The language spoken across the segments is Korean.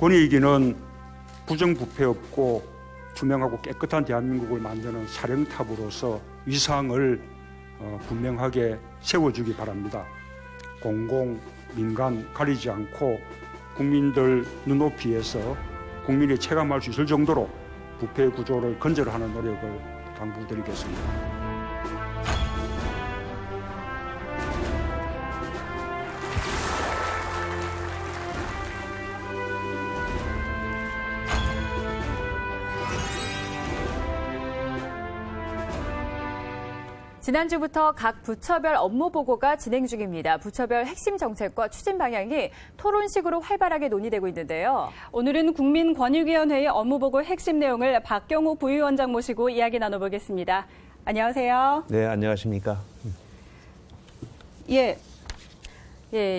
권익위기는 부정부패 없고 투명하고 깨끗한 대한민국을 만드는 사령탑으로서 위상을 분명하게 세워주기 바랍니다. 공공, 민간 가리지 않고 국민들 눈높이에서 국민이 체감할 수 있을 정도로 부패 구조를 건절하는 노력을 당부드리겠습니다. 지난주부터 각 부처별 업무 보고가 진행 중입니다. 부처별 핵심 정책과 추진 방향이 토론식으로 활발하게 논의되고 있는데요. 오늘은 국민권익위원회의 업무 보고 핵심 내용을 박경호 부위원장 모시고 이야기 나눠보겠습니다. 안녕하세요. 네, 안녕하십니까. 예,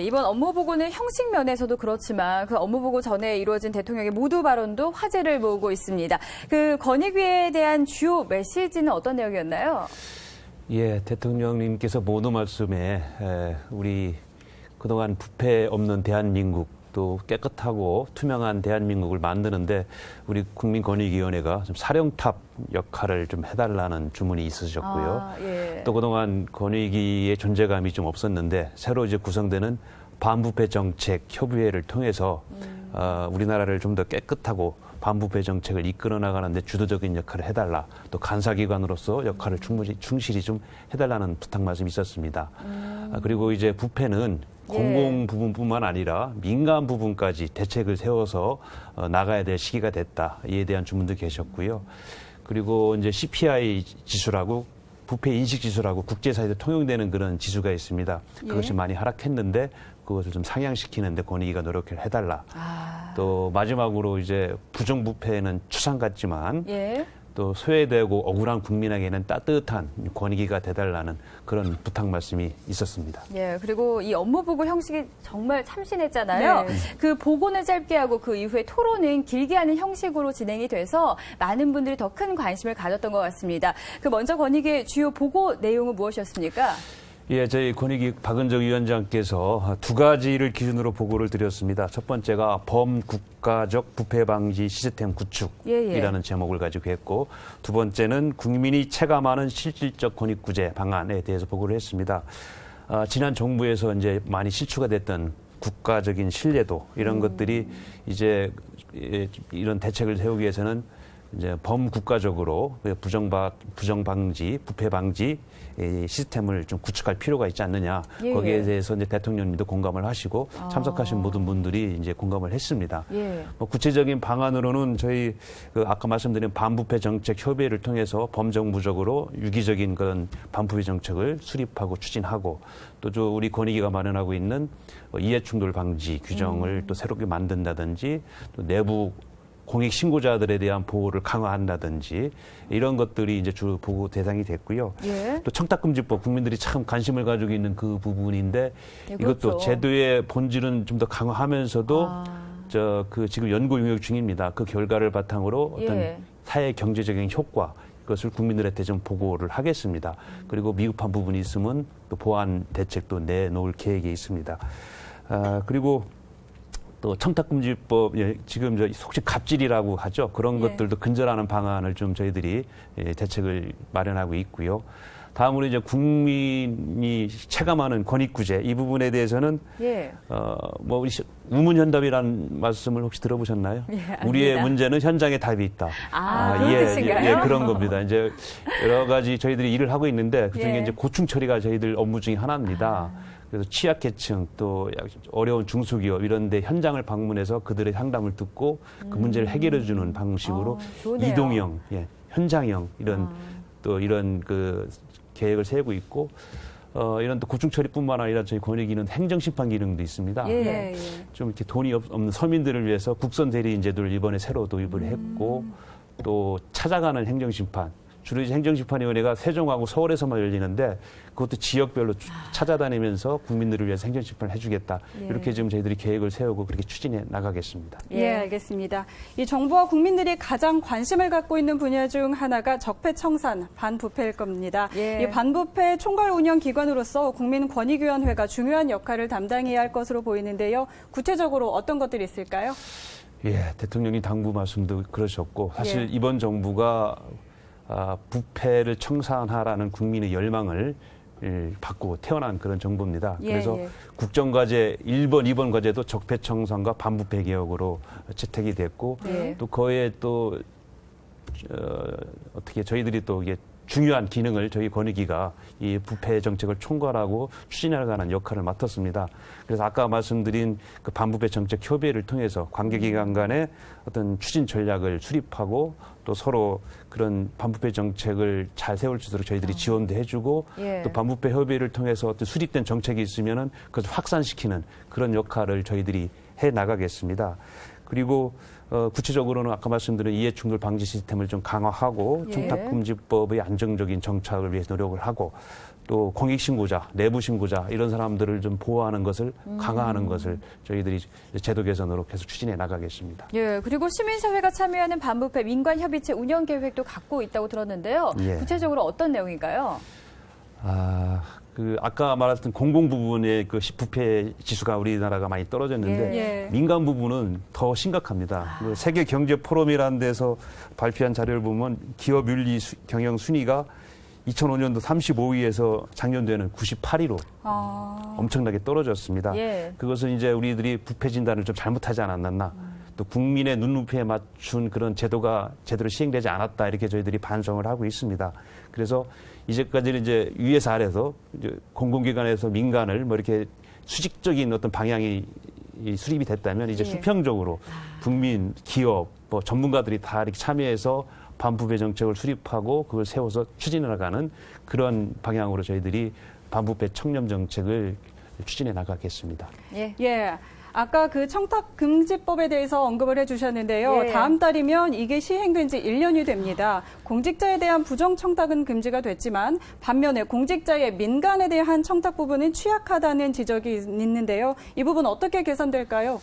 이번 업무 보고는 형식 면에서도 그렇지만 그 업무 보고 전에 이루어진 대통령의 모두 발언도 화제를 모으고 있습니다. 그 권익위에 대한 주요 메시지는 어떤 내용이었나요? 예, 대통령님께서 모두 말씀에 우리 그동안 부패 없는 대한민국 또 깨끗하고 투명한 대한민국을 만드는데 우리 국민권익위원회가 좀 사령탑 역할을 좀 해달라는 주문이 있으셨고요. 예. 또 그동안 권익위의 존재감이 좀 없었는데 새로 이제 구성되는 반부패 정책 협의회를 통해서 우리나라를 좀 더 깨끗하고 반부패 정책을 이끌어 나가는데 주도적인 역할을 해달라. 또 간사기관으로서 역할을 충실히 좀 해달라는 부탁 말씀이 있었습니다. 그리고 이제 부패는 공공 부분뿐만 아니라 민간 부분까지 대책을 세워서 나가야 될 시기가 됐다. 이에 대한 주문도 계셨고요. 그리고 이제 CPI 지수라고 부패 인식 지수라고 국제사회에서 통용되는 그런 지수가 있습니다. 그것이 많이 하락했는데 그것을 좀 상향시키는데 권익위가 노력을 해달라. 또 마지막으로 이제 부정부패는 추상 같지만 또 소외되고 억울한 국민에게는 따뜻한 권익위가 돼달라는 그런 부탁 말씀이 있었습니다. 예, 그리고 이 업무 보고 형식이 정말 참신했잖아요. 네. 그 보고는 짧게 하고 그 이후에 토론은 길게 하는 형식으로 진행이 돼서 많은 분들이 더 큰 관심을 가졌던 것 같습니다. 그 먼저 권익위의 주요 보고 내용은 무엇이었습니까? 예, 저희 권익위 박은정 위원장께서 두 가지를 기준으로 보고를 드렸습니다. 첫 번째가 범국가적 부패 방지 시스템 구축이라는 제목을 가지고 했고, 두 번째는 국민이 체감하는 실질적 권익구제 방안에 대해서 보고를 했습니다. 지난 정부에서 이제 많이 실추가 됐던 국가적인 신뢰도 이런 것들이 이제 이런 대책을 세우기 위해서는 이제 범국가적으로 부정방지, 부패방지 시스템을 좀 구축할 필요가 있지 않느냐. 거기에 대해서 이제 대통령님도 공감을 하시고 참석하신 모든 분들이 이제 공감을 했습니다. 뭐 구체적인 방안으로는 저희 아까 말씀드린 반부패 정책 협의회를 통해서 범정부적으로 유기적인 그런 반부패 정책을 수립하고 추진하고 또 우리 권익위가 마련하고 있는 이해충돌 방지 규정을 또 새롭게 만든다든지 또 내부 공익 신고자들에 대한 보호를 강화한다든지 이런 것들이 이제 주 보고 대상이 됐고요. 또 청탁금지법 국민들이 참 관심을 가지고 있는 그 부분인데 이것도 제도의 본질은 좀 더 강화하면서도 지금 연구 용역 중입니다. 그 결과를 바탕으로 어떤 사회 경제적인 효과 그것을 국민들한테 좀 보고를 하겠습니다. 그리고 미흡한 부분이 있으면 또 보완 대책도 내놓을 계획이 있습니다. 그리고 또 청탁금지법 지금 혹시 갑질이라고 하죠. 그런 것들도 근절하는 방안을 좀 저희들이 대책을 마련하고 있고요. 다음으로 이제 국민이 체감하는 권익구제 이 부분에 대해서는 뭐 우리 우문현답이라는 말씀을 혹시 들어보셨나요? 우리의 문제는 현장에 답이 있다. 그런 뜻인가요? 그런 겁니다. 이제 여러 가지 저희들이 일을 하고 있는데 그중에 이제 고충 처리가 저희들 업무 중에 하나입니다. 그래서 취약계층 또 어려운 중소기업 이런 데 현장을 방문해서 그들의 상담을 듣고 그 문제를 해결해 주는 방식으로 이동형, 현장형 이런 그 계획을 세우고 있고 이런 또 고충 처리뿐만 아니라 저희 권익위는 행정심판 기능도 있습니다. 좀 이렇게 돈이 없는 서민들을 위해서 국선 대리인 제도를 이번에 새로 도입을 했고 또 찾아가는 행정심판 주로 이제 행정심판위원회가 세종하고 서울에서만 열리는데 그것도 지역별로 찾아다니면서 국민들을 위해서 행정심판을 해주겠다. 이렇게 지금 저희들이 계획을 세우고 그렇게 추진해 나가겠습니다. 알겠습니다. 이 정부와 국민들이 가장 관심을 갖고 있는 분야 중 하나가 적폐청산, 반부패일 겁니다. 이 반부패 총괄 운영 기관으로서 국민권익위원회가 중요한 역할을 담당해야 할 것으로 보이는데요. 구체적으로 어떤 것들이 있을까요? 예, 대통령이 당부 말씀도 그러셨고 사실 예. 이번 정부가 부패를 청산하라는 국민의 열망을 받고 태어난 그런 정부입니다. 예, 그래서 예. 국정과제 1번, 2번 과제도 적폐청산과 반부패 개혁으로 채택이 됐고 네. 또 거기에 또 어떻게 저희들이 또 이게 중요한 기능을 저희 권익위가 이 부패 정책을 총괄하고 추진하는 역할을 맡았습니다. 그래서 아까 말씀드린 그 반부패 정책 협의회를 통해서 관계기관 간의 어떤 추진 전략을 수립하고 또 서로 그런 반부패 정책을 잘 세울 수 있도록 저희들이 지원도 해주고 예. 또 반부패 협의회를 통해서 어떤 수립된 정책이 있으면은 그것을 확산시키는 그런 역할을 저희들이 해 나가겠습니다. 그리고 구체적으로는 아까 말씀드린 이해충돌 방지 시스템을 좀 강화하고 예. 청탁금지법의 안정적인 정착을 위해서 노력을 하고 또 공익신고자, 내부신고자 이런 사람들을 좀 보호하는 것을 강화하는 것을 저희들이 제도 개선으로 계속 추진해 나가겠습니다. 예, 그리고 시민사회가 참여하는 반부패 민관협의체 운영 계획도 갖고 있다고 들었는데요. 예. 구체적으로 어떤 내용인가요? 아까 말했던 공공 부분의 그 부패 지수가 우리나라가 많이 떨어졌는데 예. 민간 부분은 더 심각합니다. 그 세계 경제 포럼이라는 데서 발표한 자료를 보면 기업 윤리 경영 순위가 2005년도 35위에서 작년도에는 98위로 엄청나게 떨어졌습니다. 예. 그것은 이제 우리들이 부패 진단을 좀 잘못하지 않았나. 또 국민의 눈높이에 맞춘 그런 제도가 제대로 시행되지 않았다 이렇게 저희들이 반성을 하고 있습니다. 그래서 이제까지는 이제 위에서 아래서 이제 공공기관에서 민간을 뭐 이렇게 수직적인 어떤 방향이 수립이 됐다면 이제 예. 수평적으로 국민, 기업, 뭐 전문가들이 다 이렇게 참여해서 반부패 정책을 수립하고 그걸 세워서 추진해 나가는 그런 방향으로 저희들이 반부패 청렴 정책을 추진해 나가겠습니다. 예. 예. 아까 그 청탁금지법에 대해서 언급을 해주셨는데요. 예. 다음 달이면 이게 시행된 지 1년이 됩니다. 공직자에 대한 부정청탁은 금지가 됐지만 반면에 공직자의 민간에 대한 청탁 부분은 취약하다는 지적이 있는데요. 이 부분 어떻게 개선될까요?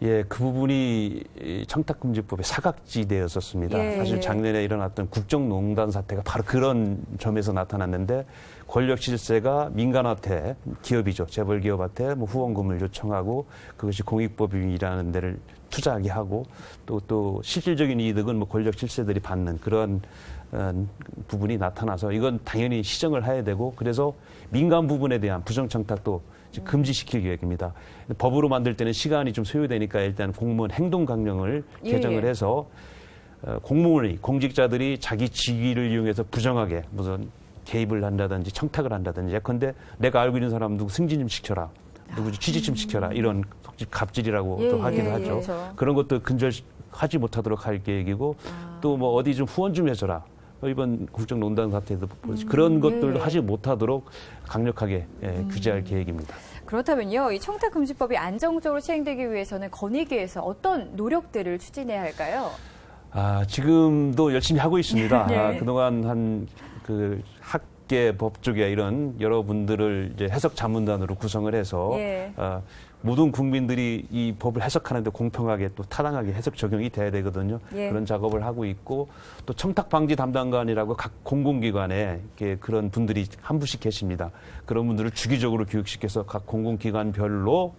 예, 그 부분이 청탁금지법의 사각지대였었습니다. 예. 사실 작년에 일어났던 국정농단 사태가 바로 그런 점에서 나타났는데 권력 실세가 민간한테 기업이죠. 재벌기업한테 뭐 후원금을 요청하고 그것이 공익법인이라는 데를 투자하게 하고 또 실질적인 이득은 뭐 권력 실세들이 받는 그런 부분이 나타나서 이건 당연히 시정을 해야 되고 그래서 민간 부분에 대한 부정청탁도 금지시킬 계획입니다. 법으로 만들 때는 시간이 좀 소요되니까 일단 공무원 행동강령을 개정을 해서 공무원이 공직자들이 자기 직위를 이용해서 부정하게 무슨 개입을 한다든지 청탁을 한다든지 예컨대 내가 알고 있는 사람 누구 승진 좀 시켜라. 누구 취직 좀 시켜라. 이런 갑질이라고 또 하기도 하죠. 그렇죠. 그런 것도 근절하지 못하도록 할 계획이고 또 뭐 어디 좀 후원 좀 해줘라. 이번 국정농단 사태에도 그런 것들도 하지 못하도록 강력하게 규제할 계획입니다. 그렇다면요, 이 청탁금지법이 안정적으로 시행되기 위해서는 권익위에서 어떤 노력들을 추진해야 할까요? 지금도 열심히 하고 있습니다. 네. 그동안 학계, 법조계 이런 여러분들을 이제 해석 자문단으로 구성을 해서 모든 국민들이 이 법을 해석하는데 공평하게 또 타당하게 해석 적용이 돼야 되거든요. 그런 작업을 하고 있고 또 청탁 방지 담당관이라고 각 공공기관에 이렇게 그런 분들이 한 분씩 계십니다. 그런 분들을 주기적으로 교육시켜서 각 공공기관별로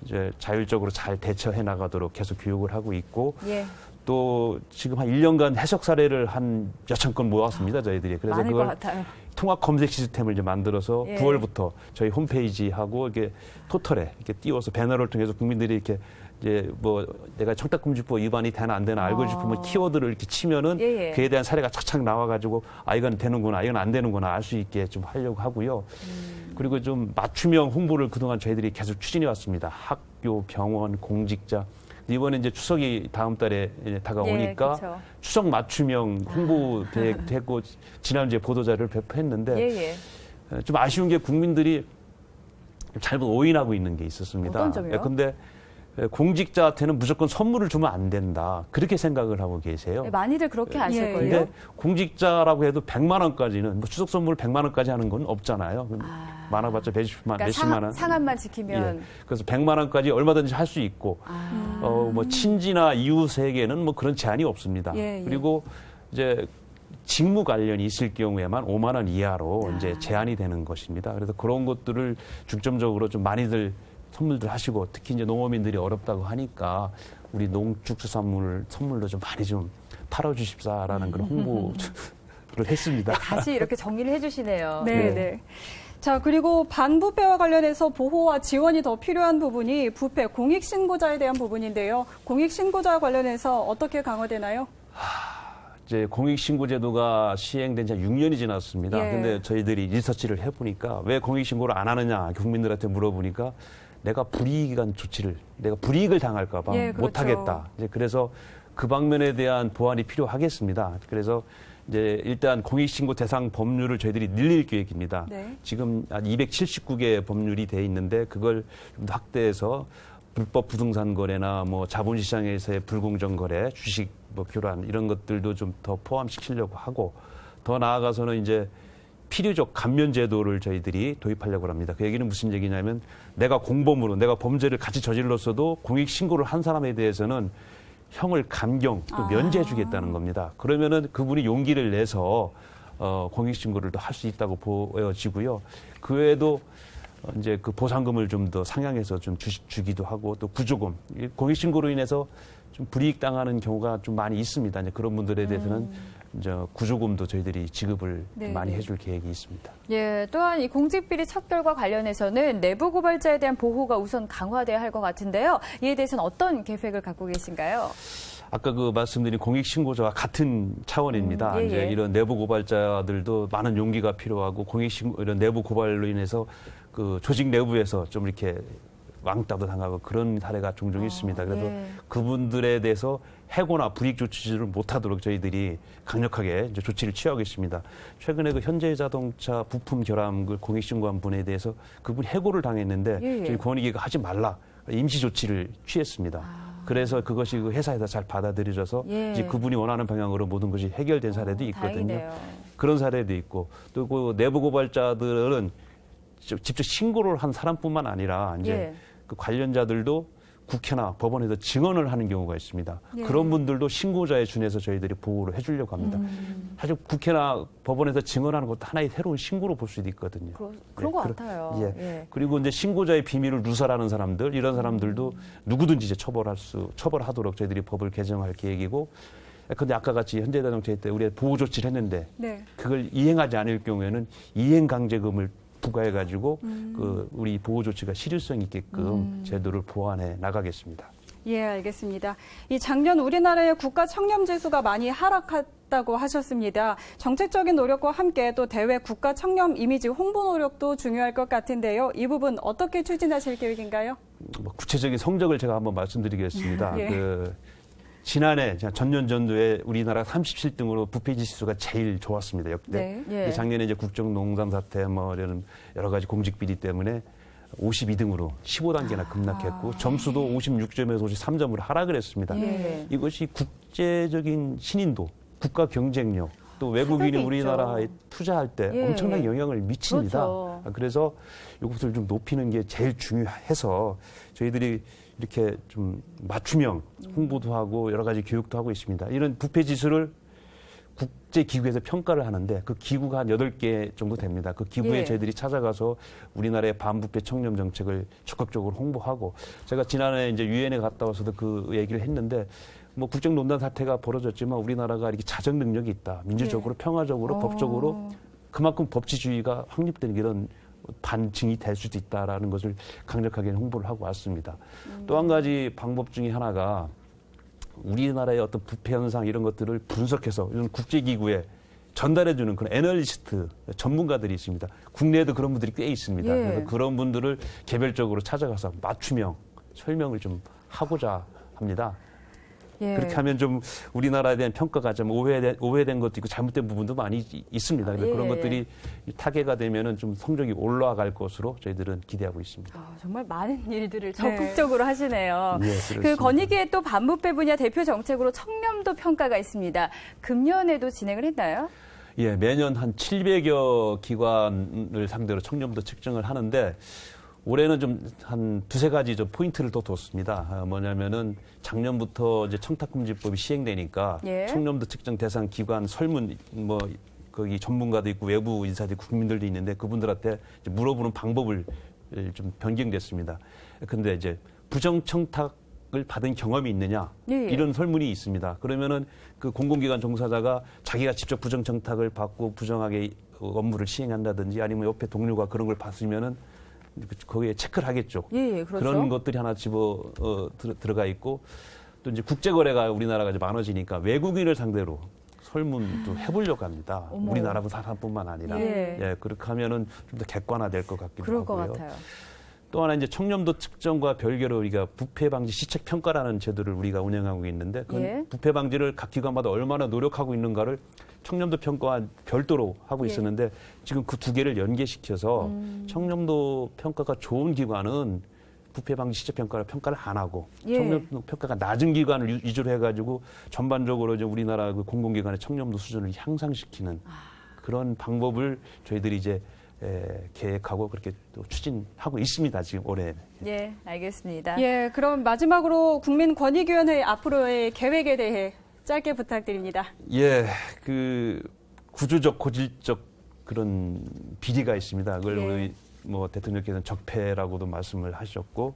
이제 자율적으로 잘 대처해 나가도록 계속 교육을 하고 있고 또 지금 한 1년간 해석 사례를 한 몇천 건 모았습니다, 저희들이. 그래서 많을 그걸 것 같아요. 통합 검색 시스템을 이제 만들어서 9월부터 저희 홈페이지하고 이렇게 포털에 이렇게 띄워서 배너를 통해서 국민들이 이렇게 이제 뭐 내가 청탁금지법 위반이 되나 안 되나 알고 싶으면 키워드를 이렇게 치면은 그에 대한 사례가 착착 나와가지고 이건 되는구나, 이건 안 되는구나 알 수 있게 좀 하려고 하고요. 그리고 좀 맞춤형 홍보를 그동안 저희들이 계속 추진해 왔습니다. 학교, 병원, 공직자. 이번에 이제 추석이 다음 달에 이제 다가오니까 추석 맞춤형 홍보 계획되고 지난주에 보도자료를 배포했는데 좀 아쉬운 게 국민들이 잘못 오인하고 있는 게 있었습니다. 어떤 점이요? 근데 공직자한테는 무조건 선물을 주면 안 된다. 그렇게 생각을 하고 계세요. 많이들 그렇게 아실걸요? 근데 공직자라고 해도 100만 원까지는 뭐 추석 선물 100만 원까지 하는 건 없잖아요. 많아봤자 몇십만 원. 상한만 지키면. 그래서 100만 원까지 얼마든지 할 수 있고 뭐 친지나 이웃에게는 뭐 그런 제한이 없습니다. 그리고 이제 직무 관련이 있을 경우에만 5만 원 이하로 이제 제한이 되는 것입니다. 그래서 그런 것들을 중점적으로 좀 많이들 선물들 하시고 특히 이제 농어민들이 어렵다고 하니까 우리 농축수산물 선물로 좀 많이 좀 팔아주십사라는 그런 홍보를 했습니다. 다시 이렇게 정리를 해주시네요. 네, 네. 자, 그리고 반부패와 관련해서 보호와 지원이 더 필요한 부분이 부패 공익신고자에 대한 부분인데요. 공익신고자와 관련해서 어떻게 강화되나요? 이제 공익신고제도가 시행된 지 6년이 지났습니다. 예. 근데 저희들이 리서치를 해보니까 왜 공익신고를 안 하느냐 국민들한테 물어보니까 내가 내가 불이익을 당할까봐 예, 그렇죠. 못하겠다. 이제 그래서 그 방면에 대한 보완이 필요하겠습니다. 그래서 이제 일단 공익신고 대상 법률을 저희들이 늘릴 계획입니다. 네. 지금 한 279개 법률이 돼 있는데 그걸 좀 더 확대해서 불법 부동산 거래나 뭐 자본시장에서의 불공정 거래, 주식 뭐 교란 이런 것들도 좀 더 포함시키려고 하고 더 나아가서는 이제 필요적 감면 제도를 저희들이 도입하려고 합니다. 그 얘기는 무슨 얘기냐면 내가 공범으로 내가 범죄를 같이 저질렀어도 공익 신고를 한 사람에 대해서는 형을 감경 또 면제해 주겠다는 겁니다. 그러면은 그분이 용기를 내서 공익 신고를 또 할 수 있다고 보여지고요. 그 외에도 이제 그 보상금을 좀 더 상향해서 좀 주기도 하고 또 구조금 공익 신고로 인해서 좀 불이익 당하는 경우가 좀 많이 있습니다. 이제 그런 분들에 대해서는 이제 구조금도 저희들이 지급을 네. 많이 해줄 계획이 있습니다. 예, 또한 이 공직비리 척결과 관련해서는 내부 고발자에 대한 보호가 우선 강화돼야 할 것 같은데요. 이에 대해서는 어떤 계획을 갖고 계신가요? 아까 그 말씀드린 공익신고자와 같은 차원입니다. 예, 이제 예. 이런 내부 고발자들도 많은 용기가 필요하고 공익신고 이런 내부 고발로 인해서 그 조직 내부에서 좀 이렇게 왕따도 당하고 그런 사례가 종종 있습니다. 그래서 예. 그분들에 대해서 해고나 불이익 조치를 못하도록 저희들이 강력하게 이제 조치를 취하겠습니다. 최근에 그 현대자동차 부품 결함을 공익신고한 분에 대해서 그분 해고를 당했는데 예, 예. 저희 권익위가 하지 말라 임시 조치를 취했습니다. 그래서 그것이 그 회사에서 잘 받아들여져서 예. 이제 그분이 원하는 방향으로 모든 것이 해결된 사례도 있거든요. 다행이네요. 그런 사례도 있고 또 그 내부 고발자들은 직접 신고를 한 사람뿐만 아니라 이제 예. 그 관련자들도 국회나 법원에서 증언을 하는 경우가 있습니다. 예. 그런 분들도 신고자에 준해서 저희들이 보호를 해주려고 합니다. 사실 국회나 법원에서 증언하는 것도 하나의 새로운 신고로 볼 수도 있거든요. 그런 것 같아요. 예. 예. 그리고 이제 신고자의 비밀을 누설하는 사람들 이런 사람들도 누구든지 이제 처벌하도록 저희들이 법을 개정할 계획이고. 근데 아까 같이 현대자동차 때 우리가 보호 조치를 했는데 네. 그걸 이행하지 않을 경우에는 이행 강제금을 부과해가지고 그 우리 보호 조치가 실효성 있게끔 제도를 보완해 나가겠습니다. 예, 알겠습니다. 이 작년 우리나라의 국가 청렴 지수가 많이 하락했다고 하셨습니다. 정책적인 노력과 함께 또 대외 국가 청렴 이미지 홍보 노력도 중요할 것 같은데요. 이 부분 어떻게 추진하실 계획인가요? 뭐 구체적인 성적을 제가 한번 말씀드리겠습니다. 예. 그 지난해 전년 전도에 우리나라 37등으로 부패 지수가 제일 좋았습니다. 역대. 네. 예. 작년에 이제 국정농단 사태 뭐 이런 여러 가지 공직 비리 때문에 52등으로 15단계나 급락했고 점수도 56점에서 53점으로 하락을 했습니다. 예. 이것이 국제적인 신인도, 국가 경쟁력, 또 외국인이 타격이 우리나라에 있죠. 투자할 때 예. 엄청난 영향을 미칩니다. 그렇죠. 그래서 이것을 좀 높이는 게 제일 중요해서 저희들이 이렇게 좀 맞춤형 홍보도 하고 여러 가지 교육도 하고 있습니다. 이런 부패 지수를 국제기구에서 평가를 하는데 그 기구가 한 8개 정도 됩니다. 그 기구에 예. 저희들이 찾아가서 우리나라의 반부패 청렴 정책을 적극적으로 홍보하고 제가 지난해 이제 유엔에 갔다 와서도 그 얘기를 했는데 뭐 국정농단 사태가 벌어졌지만 우리나라가 이렇게 자정 능력이 있다. 민주적으로 평화적으로 법적으로 그만큼 법치주의가 확립되는 이런 반증이 될 수도 있다라는 것을 강력하게 홍보를 하고 왔습니다. 또 한 가지 방법 중에 하나가 우리나라의 어떤 부패 현상 이런 것들을 분석해서 이런 국제기구에 전달해주는 그런 애널리스트 전문가들이 있습니다. 국내에도 그런 분들이 꽤 있습니다. 예. 그래서 그런 분들을 개별적으로 찾아가서 맞춤형 설명을 좀 하고자 합니다. 예. 그렇게 하면 좀 우리나라에 대한 평가가 좀 오해된 것도 있고 잘못된 부분도 많이 있습니다. 그래서 예. 그런 것들이 타개가 되면은 좀 성적이 올라갈 것으로 저희들은 기대하고 있습니다. 정말 많은 일들을 적극적으로 하시네요. 예, 그 그렇습니다. 건의기의 또 반부패 분야 대표 정책으로 청렴도 평가가 있습니다. 금년에도 진행을 했나요? 예, 매년 한 700여 기관을 상대로 청렴도 측정을 하는데 올해는 좀 한 두세 가지 좀 포인트를 더 뒀습니다. 뭐냐면은 작년부터 이제 청탁금지법이 시행되니까 예. 청렴도 측정 대상 기관 설문 뭐 거기 전문가도 있고 외부 인사도 있고 국민들도 있는데 그분들한테 이제 물어보는 방법을 좀 변경됐습니다. 근데 이제 부정청탁 받은 경험이 있느냐 예. 이런 설문이 있습니다. 그러면은 그 공공기관 종사자가 자기가 직접 부정청탁을 받고 부정하게 업무를 시행한다든지 아니면 옆에 동료가 그런 걸 봤으면은 거기에 체크를 하겠죠. 예, 그렇죠. 그런 것들이 하나 들어가 있고 또 이제 국제거래가 우리나라가 이제 많아지니까 외국인을 상대로 설문도 해보려고 합니다. 어머. 우리나라 사람뿐만 아니라. 예. 그렇게 하면은 좀 더 객관화될 것 같기도 그럴 하고요. 것 같아요. 또 하나 이제 청렴도 측정과 별개로 우리가 부패 방지 시책 평가라는 제도를 우리가 운영하고 있는데 그 예. 부패 방지를 각 기관마다 얼마나 노력하고 있는가를 청렴도 평가와 별도로 하고 예. 있었는데 지금 그 두 개를 연계시켜서 청렴도 평가가 좋은 기관은 부패 방지 시책 평가를 안 하고 예. 청렴도 평가가 낮은 기관을 위주로 해가지고 전반적으로 이제 우리나라 그 공공기관의 청렴도 수준을 향상시키는 그런 방법을 저희들이 이제 계획하고 그렇게 또 추진하고 있습니다. 지금 올해. 예, 알겠습니다. 예, 그럼 마지막으로 국민권익위원회 앞으로의 계획에 대해 짧게 부탁드립니다. 예, 그 구조적 고질적 그런 비리가 있습니다. 그걸 예. 우리 뭐 대통령께서는 적폐라고도 말씀을 하셨고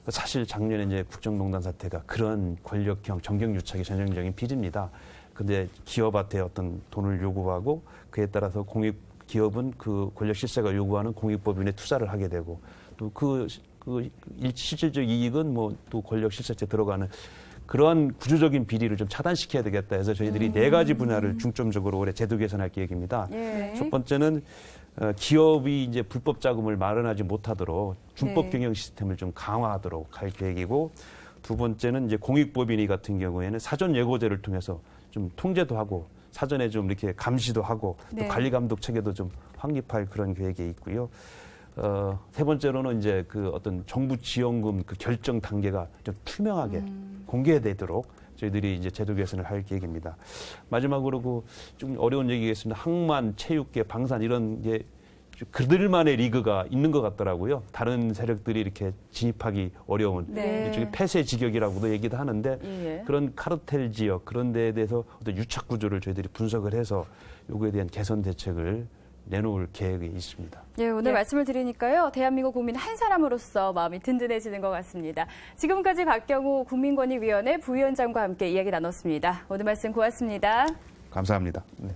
사실 작년에 이제 국정농단 사태가 그런 권력형 정경유착의 전형적인 비리입니다. 근데 기업한테 어떤 돈을 요구하고 그에 따라서 기업은 그 권력 실세가 요구하는 공익법인에 투자를 하게 되고 또 그 실질적 이익은 뭐 또 권력 실세에 들어가는 그러한 구조적인 비리를 좀 차단시켜야 되겠다 해서 저희들이 네 가지 분야를 중점적으로 올해 제도 개선할 계획입니다. 예. 첫 번째는 기업이 이제 불법 자금을 마련하지 못하도록 준법 네. 경영 시스템을 좀 강화하도록 할 계획이고 두 번째는 이제 공익법인이 같은 경우에는 사전 예고제를 통해서 좀 통제도 하고 사전에 좀 이렇게 감시도 하고 네. 또 관리 감독 체계도 좀 확립할 그런 계획이 있고요. 세 번째로는 이제 그 어떤 정부 지원금 그 결정 단계가 좀 투명하게 공개되도록 저희들이 이제 제도 개선을 할 계획입니다. 마지막으로 그 좀 어려운 얘기겠습니다. 항만, 체육계, 방산 이런 게 그들만의 리그가 있는 것 같더라고요. 다른 세력들이 이렇게 진입하기 어려운 네. 일종의 폐쇄 지역이라고도 얘기도 하는데 예. 그런 카르텔 지역 그런 데에 대해서 어떤 유착 구조를 저희들이 분석을 해서 요거에 대한 개선 대책을 내놓을 계획이 있습니다. 예, 오늘 예. 말씀을 드리니까요. 대한민국 국민 한 사람으로서 마음이 든든해지는 것 같습니다. 지금까지 박경우 국민권익위원회 부위원장과 함께 이야기 나눴습니다. 오늘 말씀 고맙습니다. 감사합니다. 네.